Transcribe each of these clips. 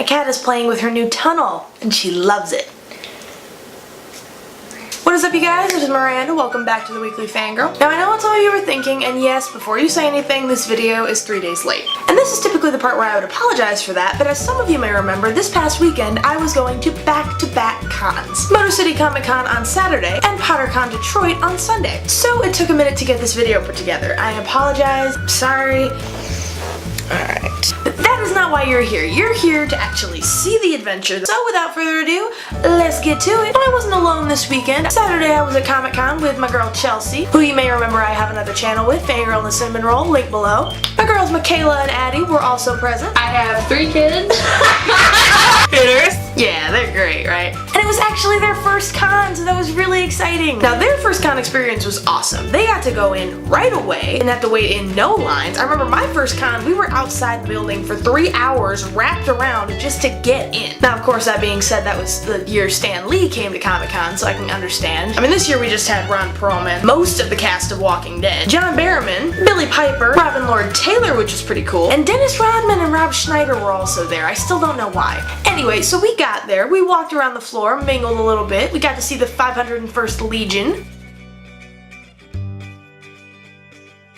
My cat is playing with her new tunnel, and she loves it. What is up, you guys? It is Miranda. Welcome back to the Weekly Fangirl. Now, I know what some of you were thinking, and yes, before you say anything, this video is 3 days late. And this is typically the part where I would apologize for that, but as some of you may remember, this past weekend I was going to back-to-back cons. Motor City Comic Con on Saturday, and PotterCon Detroit on Sunday. So it took a minute to get this video put together. I apologize. I'm sorry. Alright. But that is not why you're here. You're here to actually see the adventure. So without further ado, let's get to it. But I wasn't alone this weekend. Saturday I was at Comic Con with my girl Chelsea, who you may remember I have another channel with, FanGirl and the Cinnamon Roll, link below. My girls Michaela and Addie were also present. I have 3 kids. Hitters. Yeah, they're great, right? And it was actually their first con, so that was really exciting. Now, their first con experience was awesome. They got to go in right away and have to wait in no lines. I remember my first con, we were outside the building for 3 hours wrapped around just to get in. Now, of course, that being said, that was the year Stan Lee came to Comic-Con, so I can understand. I mean, this year we just had Ron Perlman, most of the cast of Walking Dead, John Barrowman, Billy Piper, Robin Lord Taylor, which was pretty cool, and Dennis Rodman and Rob Schneider were also there. I still don't know why. Anyway, so we got there, we walked around the floor, mingled a little bit, we got to see the 501st Legion.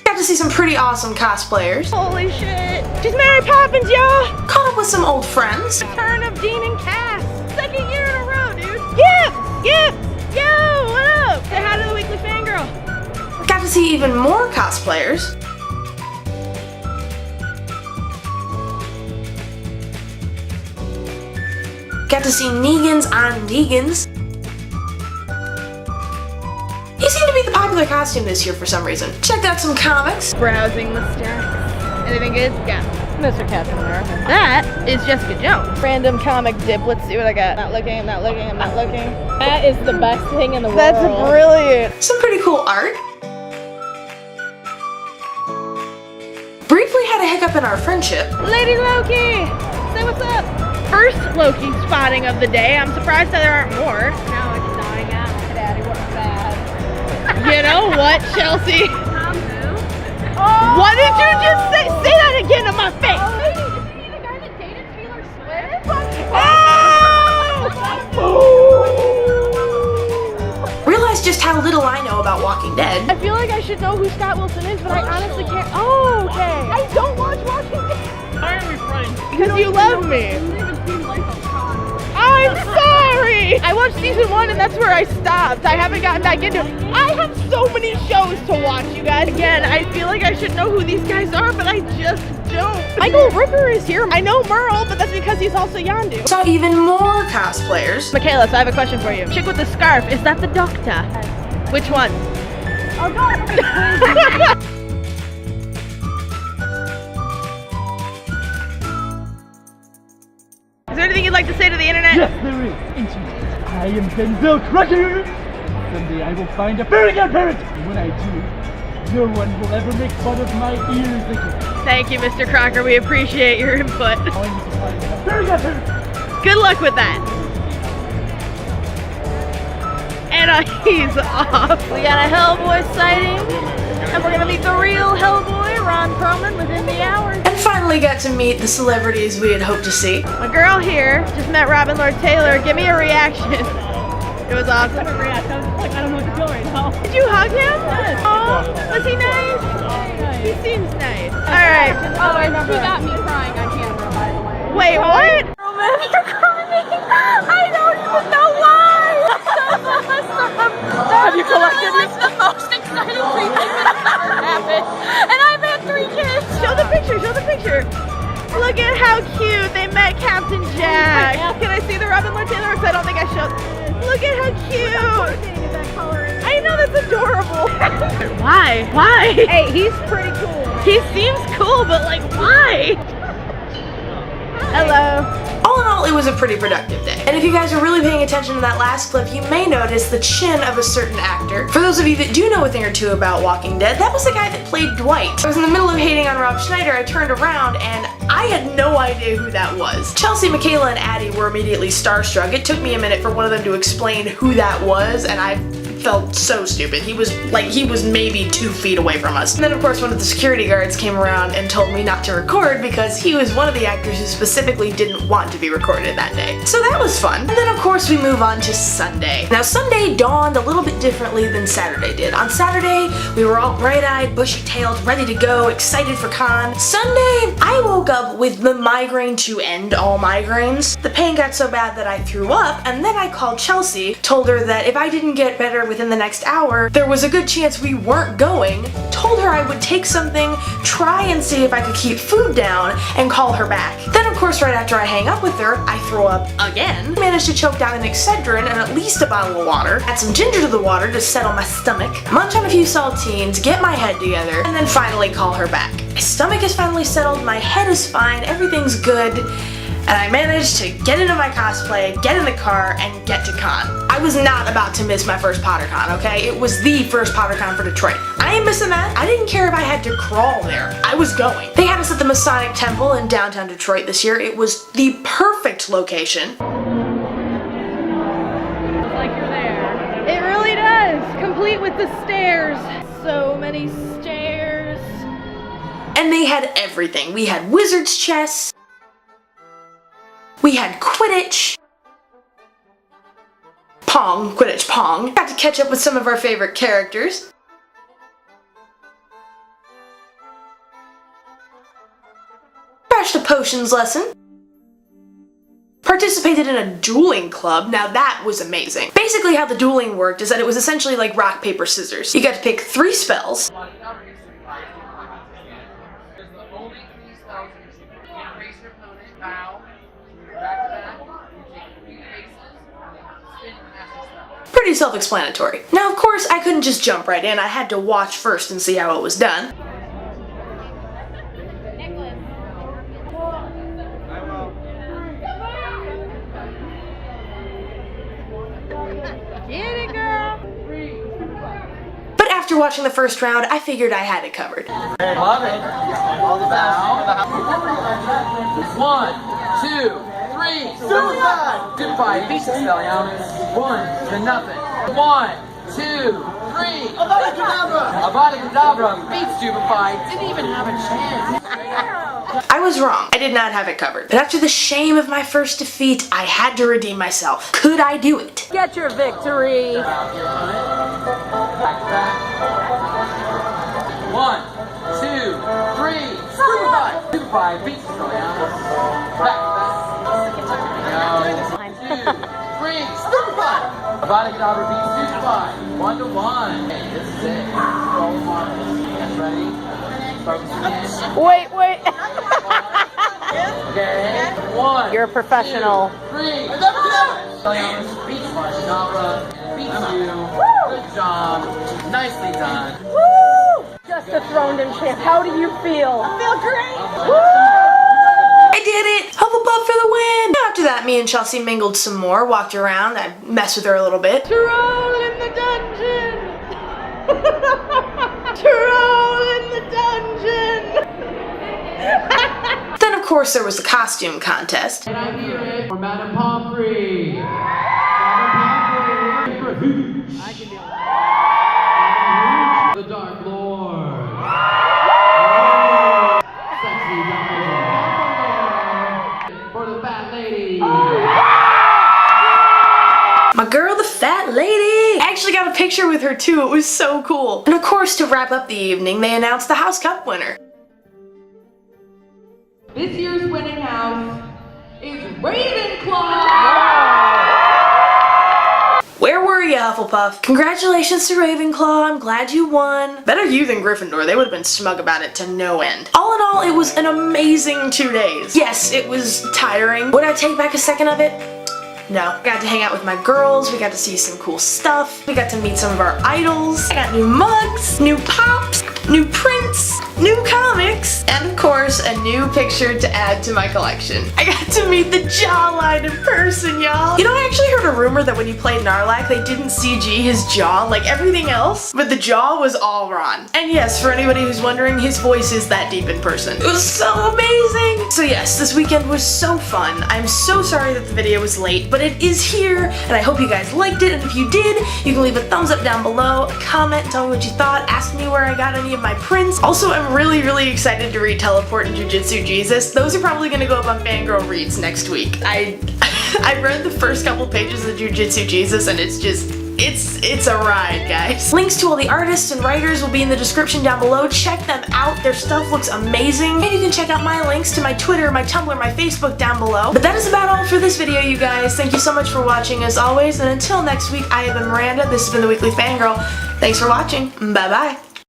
Got to see some pretty awesome cosplayers. Holy shit! She's Mary Poppins, y'all! Caught up with some old friends. Return of Dean and Cass. 2nd year in a row, dude. Yeah! Yo, what up? Say hi to the Weekly Fangirl. Got to see even more cosplayers. Got to see Negans on Negans. He seemed to be the popular costume this year for some reason. Checked out some comics. Browsing the stacks. Anything good? Yeah. Mr. Captain America. That is Jessica Jones. Random comic dip. Let's see what I got. Not looking, I'm not looking, I'm not looking. That is the best thing in the world. That's brilliant. Some pretty cool art. Briefly had a hiccup in our friendship. Lady Loki! Say what's up. First Loki spotting of the day. I'm surprised that there aren't more. Now it's dying out. Daddy, what's bad? You know what, Chelsea? Oh. What did you just say? Say that again to my face. Oh, wait, is he the guy that dated Taylor Swift? Oh! Realized just how little I know about Walking Dead. I feel like I should know who Scott Wilson is, but I honestly can't. Oh, okay. I don't watch Walking Dead. Why are we friends? Because you love me. I'm sorry! I watched season 1 and that's where I stopped. I haven't gotten back into it. I have so many shows to watch, you guys. Again, I feel like I should know who these guys are, but I just don't. Michael Rooker is here. I know Merle, but that's because he's also Yondu. Saw even more cosplayers. Michaela, so I have a question for you. Chick with the scarf, is that the doctor? Which one? Oh, God. Is there anything you'd like to say to the internet? Yes, there is. Internet. I am Denzel Cracker. Someday I will find a very good parent. And when I do, no one will ever make fun of my ears again. Thank you, Mr. Crocker. We appreciate your input. I need to find a very good parent. Good luck with that. And he's off. We got a Hellboy sighting. And we're gonna meet the real Hellboy, Ron Perlman, within the hour. And finally got to meet the celebrities we had hoped to see. My girl here just met Robin Lord Taylor. Give me a reaction. It was awesome. I don't know what to feel right now. Did you hug him? Yes. Oh, was he nice? He seems nice. All right. Oh, I remember. She got me crying on camera, by the way. Wait, what? You're crying. I don't even know why. That's awesome. Have you collected it? It's the most exciting thing that's ever happened. And I've had 3 kids. Show the picture, show the picture. Look at how cute they met Captain Jack. Can I see the Robin Lord Taylor? Because I don't think I showed. Look at how cute. I know, that's adorable. Why? Why? Hey, he's pretty cool. He seems cool, but like, why? Hello. All in all, it was a pretty productive day. And if you guys are really paying attention to that last clip, you may notice the chin of a certain actor. For those of you that do know a thing or two about Walking Dead, that was the guy that played Dwight. I was in the middle of hating on Rob Schneider, I turned around and I had no idea who that was. Chelsea, Michaela, and Addie were immediately starstruck. It took me a minute for one of them to explain who that was, and I felt so stupid. He was maybe 2 feet away from us. And then of course one of the security guards came around and told me not to record because he was one of the actors who specifically didn't want to be recorded that day. So that was fun. And then of course we move on to Sunday. Now Sunday dawned a little bit differently than Saturday did. On Saturday, we were all bright-eyed, bushy-tailed, ready to go, excited for con. Sunday, I woke up with the migraine to end all migraines. The pain got so bad that I threw up, and then I called Chelsea, told her that if I didn't get better within the next hour, there was a good chance we weren't going, told her I would take something, try and see if I could keep food down, and call her back. Then of course right after I hang up with her, I throw up again, managed to choke down an Excedrin and at least a bottle of water, add some ginger to the water to settle my stomach, munch on a few saltines, get my head together, and then finally call her back. My stomach is finally settled, my head is fine, everything's good, and I managed to get into my cosplay, get in the car, and get to con. I was not about to miss my first PotterCon, okay? It was the first PotterCon for Detroit. I ain't missing that. I didn't care if I had to crawl there. I was going. They had us at the Masonic Temple in downtown Detroit this year. It was the perfect location. It's like you're there. It really does. Complete with the stairs. So many stairs. And they had everything. We had wizard's chess. We had Quidditch. Pong, Quidditch Pong. Got to catch up with some of our favorite characters. Crashed a potions lesson. Participated in a dueling club. Now that was amazing. Basically how the dueling worked is that it was essentially like rock, paper, scissors. You got to pick 3 spells. Pretty self-explanatory. Now of course I couldn't just jump right in, I had to watch first and see how it was done. Get it, girl! But after watching the first round, I figured I had it covered. Love it. All the best. 1, 2, 3. Suicide! Goodbye. Beats the Spelliarmus. 1 to nothing. 1, 2, 3. Avada Kedavra! Avada Kedavra beats Stupefy. Didn't even have a chance. I was wrong. I did not have it covered. But after the shame of my first defeat, I had to redeem myself. Could I do it? Get your victory! Back, back. 1, 2, 3. Stupefy! Stupefy beats the Spelliarmus. Back, back. 2, 3. Stupefy! Avada Kedavra beats Stupefy. 1 to 1. Hey, this is it. Roll marbles. Get ready. Focus again. Wait. Okay. 1. You're a professional. 2, 3. Spelliarmus beats Kedavra. Beats you. Good job. Nicely done. Woo! Just a throned champ. How do you feel? I feel great. Woo! I did it! Hufflepuff for the win! After that, me and Chelsea mingled some more, walked around, I messed with her a little bit. Troll in the dungeon! Troll in the dungeon! Then of course there was the costume contest. Can I hear it for Madame Pomfrey? Madame Pomfrey for Hooch. I can do it. The Dark Lord. Sexy Dumbledore. For the Fat Lady. My girl, the fat lady! I actually got a picture with her too, it was so cool. And of course, to wrap up the evening, they announced the House Cup winner. This year's winning house is Ravenclaw! Where were you, Hufflepuff? Congratulations to Ravenclaw, I'm glad you won. Better you than Gryffindor, they would have been smug about it to no end. All in all, it was an amazing 2 days. Yes, it was tiring. Would I take back a second of it? No. I got to hang out with my girls, we got to see some cool stuff, we got to meet some of our idols, I got new mugs, new pops, new prints. new comics, and of course, a new picture to add to my collection. I got to meet the jawline in person, y'all. You know, I actually heard a rumor that when you played Narlac, they didn't CG his jaw like everything else, but the jaw was all Ron. And yes, for anybody who's wondering, his voice is that deep in person. It was so amazing! So yes, this weekend was so fun. I'm so sorry that the video was late, but it is here, and I hope you guys liked it, and if you did, you can leave a thumbs up down below, comment, tell me what you thought, ask me where I got any of my prints. Also, I'm really excited to read Teleport and Jujitsu Jesus. Those are probably gonna go up on FanGirl Reads next week. I read the first couple pages of Jujitsu Jesus, and it's just, it's a ride, guys. Links to all the artists and writers will be in the description down below. Check them out. Their stuff looks amazing. And you can check out my links to my Twitter, my Tumblr, my Facebook down below. But that is about all for this video, you guys. Thank you so much for watching as always. And until next week, I have been Miranda. This has been the Weekly Fangirl. Thanks for watching. Bye-bye.